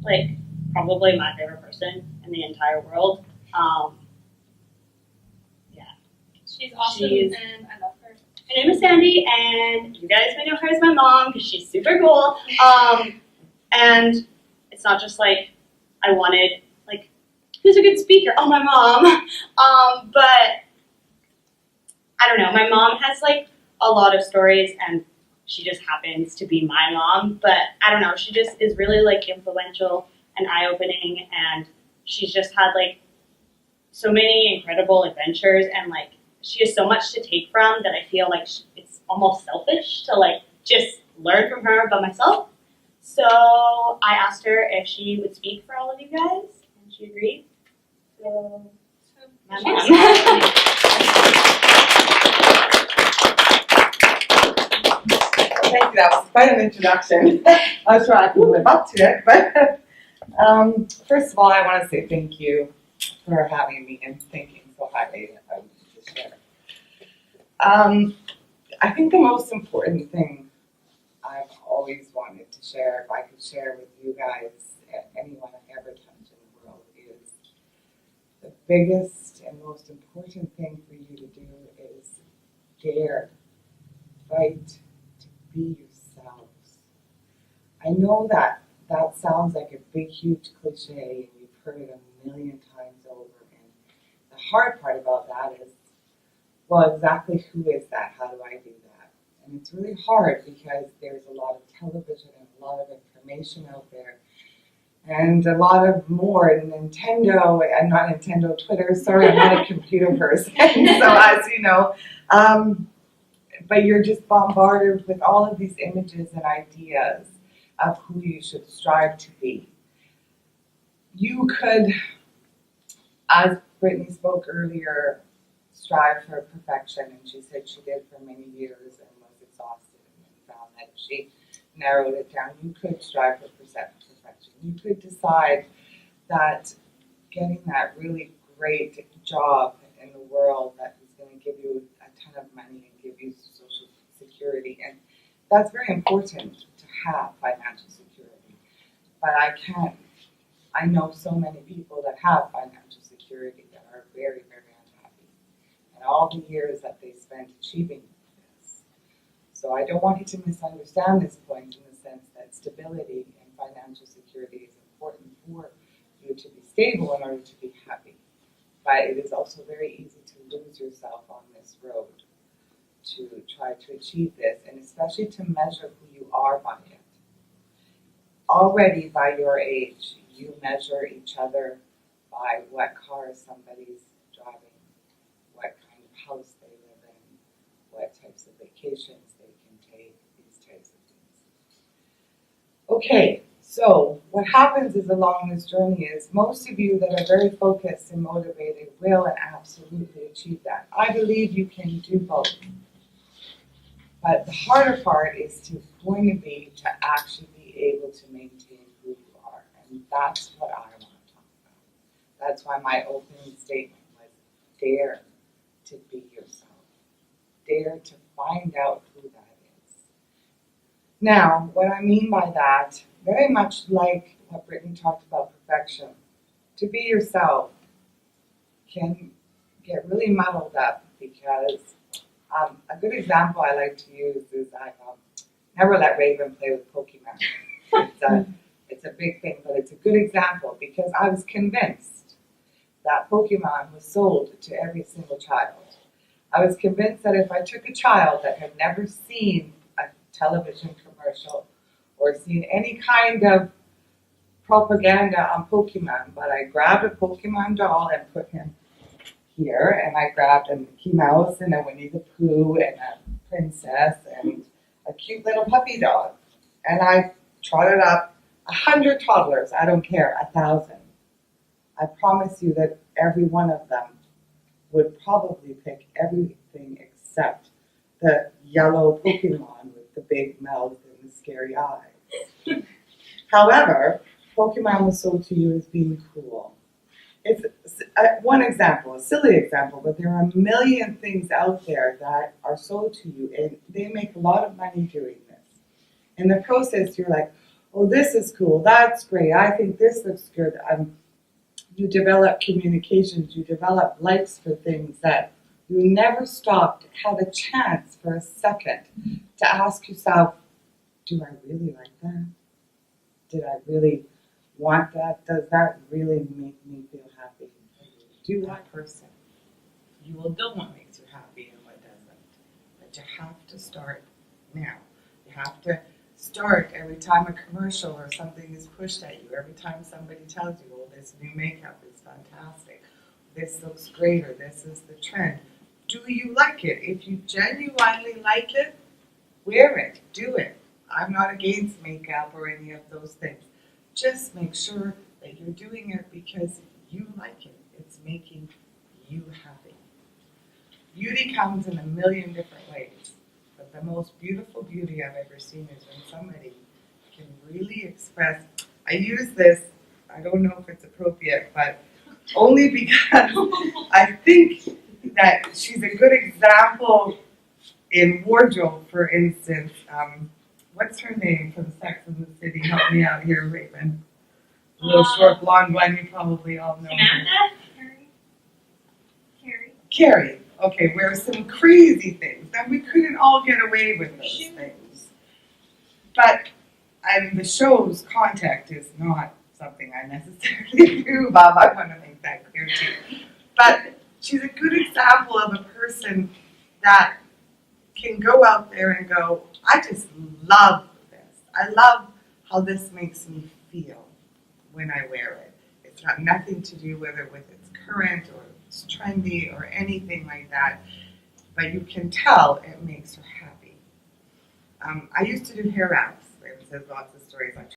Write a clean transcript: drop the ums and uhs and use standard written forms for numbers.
like probably my favorite person in the entire world. Yeah. She's awesome and I love her. Her name is Sandy, and you guys may know her as my mom because she's super cool. And it's not just like I wanted, like, who's a good speaker? Oh, my mom. But I don't know. My mom has like a lot of stories, and she just happens to be my mom. But I don't know. She just is really like influential and eye-opening, and she's just had like so many incredible adventures, and like she has so much to take from that I feel like it's almost selfish to like just learn from her about myself. So I asked her if she would speak for all of you guys, and she agreed. So my mom. Thank you. That was quite an introduction. I'm sure I can live up to it. But first of all, I want to say thank you for having me and thinking so highly of me to share. I think the most important thing I've always wanted to share, if I could share with you guys, anyone I've ever touched in the world, is the biggest and most important thing for you to do is dare, fight to be yourselves. I know that sounds like a big, huge cliche, and you've heard it a million times over. And the hard part about that is, well, exactly who is that? How do I do that? And it's really hard because there's a lot of television and a lot of information out there, and a lot of more Nintendo, and not Nintendo, Twitter. Sorry, I'm not a computer person. So as you know, but you're just bombarded with all of these images and ideas of who you should strive to be. You could, as Brittany spoke earlier, strive for perfection, and she said she did for many years and was exhausted and found that if she narrowed it down, you could strive for perfection. You could decide that getting that really great job in the world that is going to give you a ton of money and give you social security, and that's very important to have financial security. But I know so many people that have financial security that are very, very unhappy, and all the years that they spent achieving this. So I don't want you to misunderstand this point in the sense that stability and financial security is important for you to be stable in order to be happy. But it is also very easy to lose yourself on this road to try to achieve this, and especially to measure who you are by it. Already by your age, you measure each other by what car somebody's driving, what kind of house they live in, what types of vacations they can take, these types of things. Okay, so what happens is along this journey is most of you that are very focused and motivated will and absolutely achieve that. I believe you can do both. But the harder part is going to be to actually be able to maintain who you are. And that's what I want to talk about. That's why my opening statement was dare to be yourself. Dare to find out who that is. Now, what I mean by that, very much like what Brittany talked about perfection, to be yourself can get really muddled up because a good example I like to use is I never let Raven play with Pokemon. It's a big thing, but it's a good example because I was convinced that Pokemon was sold to every single child. I was convinced that if I took a child that had never seen a television commercial or seen any kind of propaganda on Pokemon, but I grabbed a Pokemon doll and put him here, and I grabbed a Mickey Mouse and a Winnie the Pooh and a princess and a cute little puppy dog. And I trotted up 100 toddlers, I don't care, 1,000. I promise you that every one of them would probably pick everything except the yellow Pokemon with the big mouth and the scary eyes. However, Pokemon was sold to you as being cool. It's one example, a silly example, but there are a million things out there that are sold to you, and they make a lot of money doing this. In the process, you're like, oh, this is cool, that's great, I think this looks good. You develop communications, you develop likes for things that you never stopped, had a chance for a second to ask yourself, do I really like that? Did I really want that? Does that really make me feel happy? Do that person. You will know what makes you happy and what doesn't. But you have to start now. You have to start every time a commercial or something is pushed at you, every time somebody tells you, oh, this new makeup is fantastic, this looks great, or this is the trend. Do you like it? If you genuinely like it, wear it, do it. I'm not against makeup or any of those things. Just make sure that you're doing it because you like it. It's making you happy. Beauty comes in a million different ways, but the most beautiful beauty I've ever seen is when somebody can really express. I use this, I don't know if it's appropriate, but only because I think that she's a good example in wardrobe, for instance. What's her name from Sex and the City? Help me out here, Raven. The little short blonde one, you probably all know. Samantha? Carrie. Okay, wears some crazy things. Now, we couldn't all get away with those things. But the show's contact is not something I necessarily do, Bob. I want to make that clear too. But she's a good example of a person that can go out there and go, I just love this. I love how this makes me feel when I wear it. It's got nothing to do with it's current or it's trendy or anything like that, but you can tell it makes her happy. I used to do hair apps. Raven says lots of stories on